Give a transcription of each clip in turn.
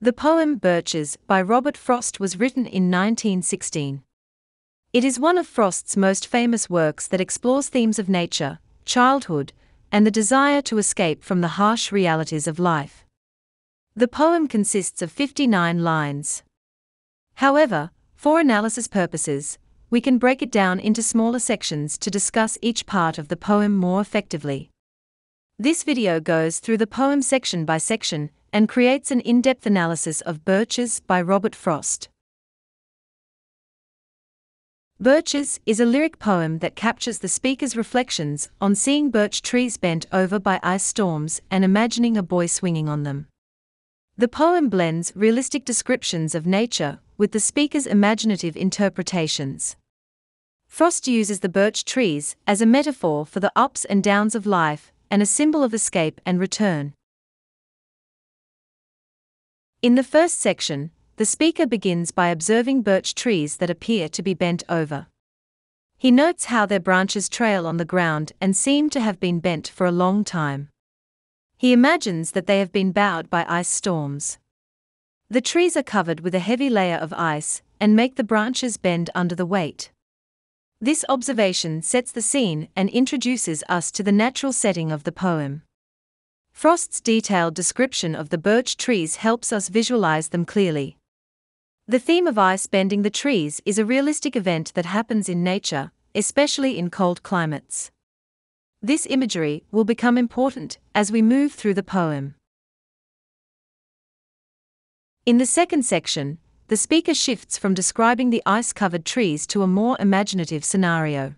The poem Birches by Robert Frost was written in 1916. It is one of Frost's most famous works that explores themes of nature, childhood, and the desire to escape from the harsh realities of life. The poem consists of 59 lines. However, for analysis purposes, we can break it down into smaller sections to discuss each part of the poem more effectively. This video goes through the poem section by section and creates an in-depth analysis of Birches by Robert Frost. Birches is a lyric poem that captures the speaker's reflections on seeing birch trees bent over by ice storms and imagining a boy swinging on them. The poem blends realistic descriptions of nature with the speaker's imaginative interpretations. Frost uses the birch trees as a metaphor for the ups and downs of life and a symbol of escape and return. In the first section, the speaker begins by observing birch trees that appear to be bent over. He notes how their branches trail on the ground and seem to have been bent for a long time. He imagines that they have been bowed by ice storms. The trees are covered with a heavy layer of ice and make the branches bend under the weight. This observation sets the scene and introduces us to the natural setting of the poem. Frost's detailed description of the birch trees helps us visualize them clearly. The theme of ice bending the trees is a realistic event that happens in nature, especially in cold climates. This imagery will become important as we move through the poem. In the second section, the speaker shifts from describing the ice-covered trees to a more imaginative scenario.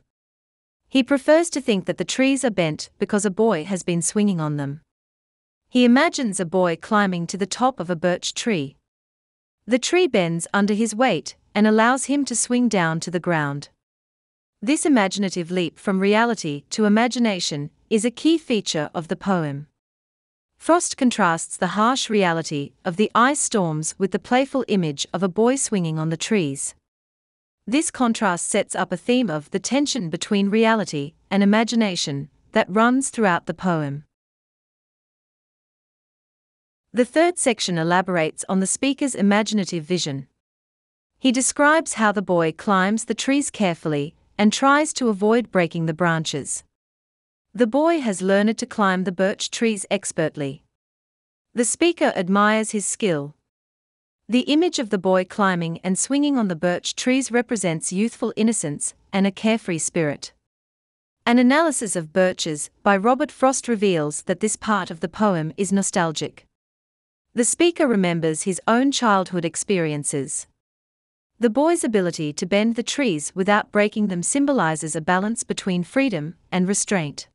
He prefers to think that the trees are bent because a boy has been swinging on them. He imagines a boy climbing to the top of a birch tree. The tree bends under his weight and allows him to swing down to the ground. This imaginative leap from reality to imagination is a key feature of the poem. Frost contrasts the harsh reality of the ice storms with the playful image of a boy swinging on the trees. This contrast sets up a theme of the tension between reality and imagination that runs throughout the poem. The third section elaborates on the speaker's imaginative vision. He describes how the boy climbs the trees carefully and tries to avoid breaking the branches. The boy has learned to climb the birch trees expertly. The speaker admires his skill. The image of the boy climbing and swinging on the birch trees represents youthful innocence and a carefree spirit. An analysis of Birches by Robert Frost reveals that this part of the poem is nostalgic. The speaker remembers his own childhood experiences. The boy's ability to bend the trees without breaking them symbolizes a balance between freedom and restraint.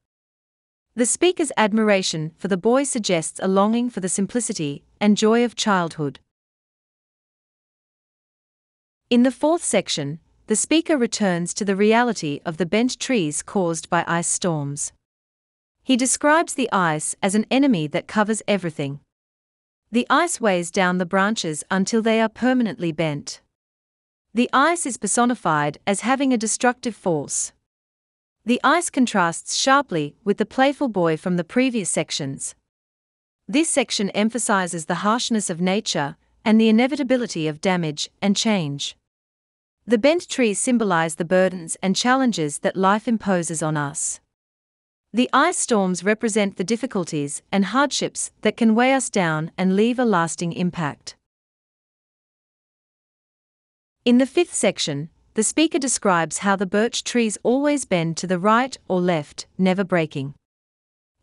The speaker's admiration for the boy suggests a longing for the simplicity and joy of childhood. In the fourth section, the speaker returns to the reality of the bent trees caused by ice storms. He describes the ice as an enemy that covers everything. The ice weighs down the branches until they are permanently bent. The ice is personified as having a destructive force. The ice contrasts sharply with the playful boy from the previous sections. This section emphasizes the harshness of nature and the inevitability of damage and change. The bent trees symbolize the burdens and challenges that life imposes on us. The ice storms represent the difficulties and hardships that can weigh us down and leave a lasting impact. In the fifth section, the speaker describes how the birch trees always bend to the right or left, never breaking.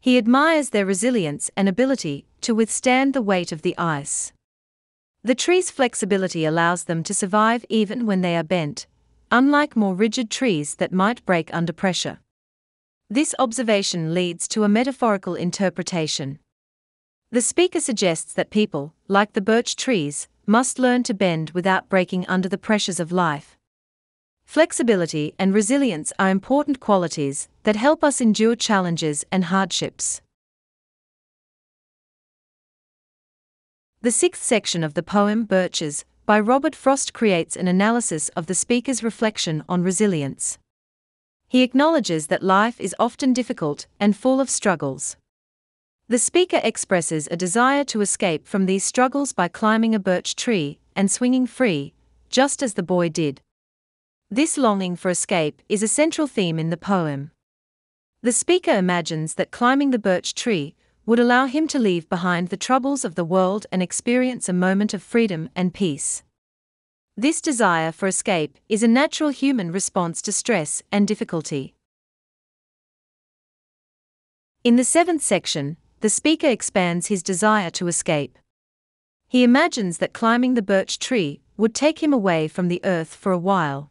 He admires their resilience and ability to withstand the weight of the ice. The trees' flexibility allows them to survive even when they are bent, unlike more rigid trees that might break under pressure. This observation leads to a metaphorical interpretation. The speaker suggests that people, like the birch trees, must learn to bend without breaking under the pressures of life. Flexibility and resilience are important qualities that help us endure challenges and hardships. The sixth section of the poem Birches by Robert Frost creates an analysis of the speaker's reflection on resilience. He acknowledges that life is often difficult and full of struggles. The speaker expresses a desire to escape from these struggles by climbing a birch tree and swinging free, just as the boy did. This longing for escape is a central theme in the poem. The speaker imagines that climbing the birch tree would allow him to leave behind the troubles of the world and experience a moment of freedom and peace. This desire for escape is a natural human response to stress and difficulty. In the 7th section, the speaker expands his desire to escape. He imagines that climbing the birch tree would take him away from the earth for a while.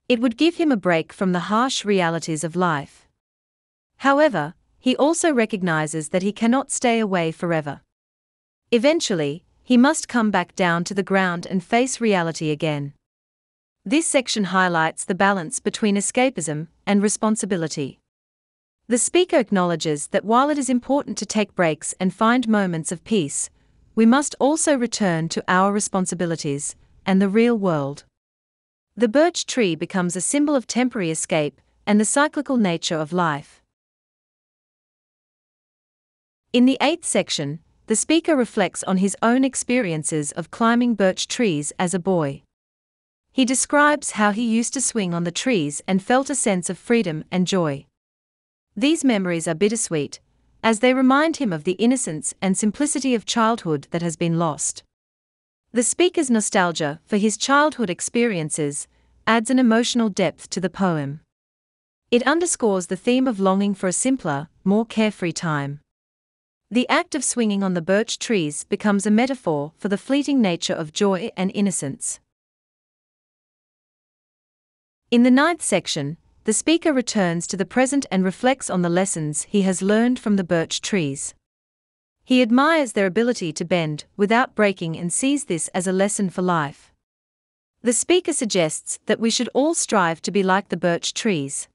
It would give him a break from the harsh realities of life. However, he also recognizes that he cannot stay away forever. Eventually, he must come back down to the ground and face reality again. This section highlights the balance between escapism and responsibility. The speaker acknowledges that while it is important to take breaks and find moments of peace, we must also return to our responsibilities and the real world. The birch tree becomes a symbol of temporary escape and the cyclical nature of life. In the 8th section, the speaker reflects on his own experiences of climbing birch trees as a boy. He describes how he used to swing on the trees and felt a sense of freedom and joy. These memories are bittersweet, as they remind him of the innocence and simplicity of childhood that has been lost. The speaker's nostalgia for his childhood experiences adds an emotional depth to the poem. It underscores the theme of longing for a simpler, more carefree time. The act of swinging on the birch trees becomes a metaphor for the fleeting nature of joy and innocence. In the 9th section, the speaker returns to the present and reflects on the lessons he has learned from the birch trees. He admires their ability to bend without breaking and sees this as a lesson for life. The speaker suggests that we should all strive to be like the birch trees.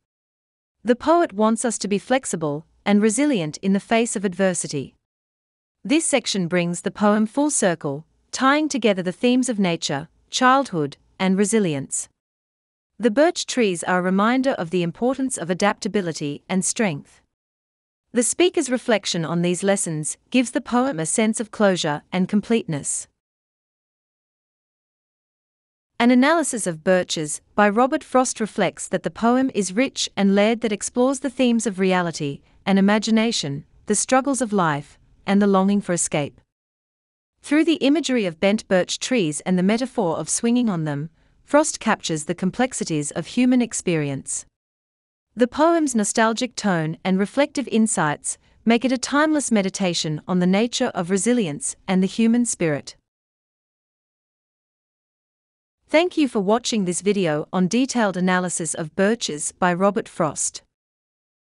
The poet wants us to be flexible and resilient in the face of adversity. This section brings the poem full circle, tying together the themes of nature, childhood, and resilience. The birch trees are a reminder of the importance of adaptability and strength. The speaker's reflection on these lessons gives the poem a sense of closure and completeness. An analysis of Birches by Robert Frost reflects that the poem is rich and layered, that explores the themes of reality and imagination, the struggles of life, and the longing for escape. Through the imagery of bent birch trees and the metaphor of swinging on them, Frost captures the complexities of human experience. The poem's nostalgic tone and reflective insights make it a timeless meditation on the nature of resilience and the human spirit. Thank you for watching this video on detailed analysis of Birches by Robert Frost.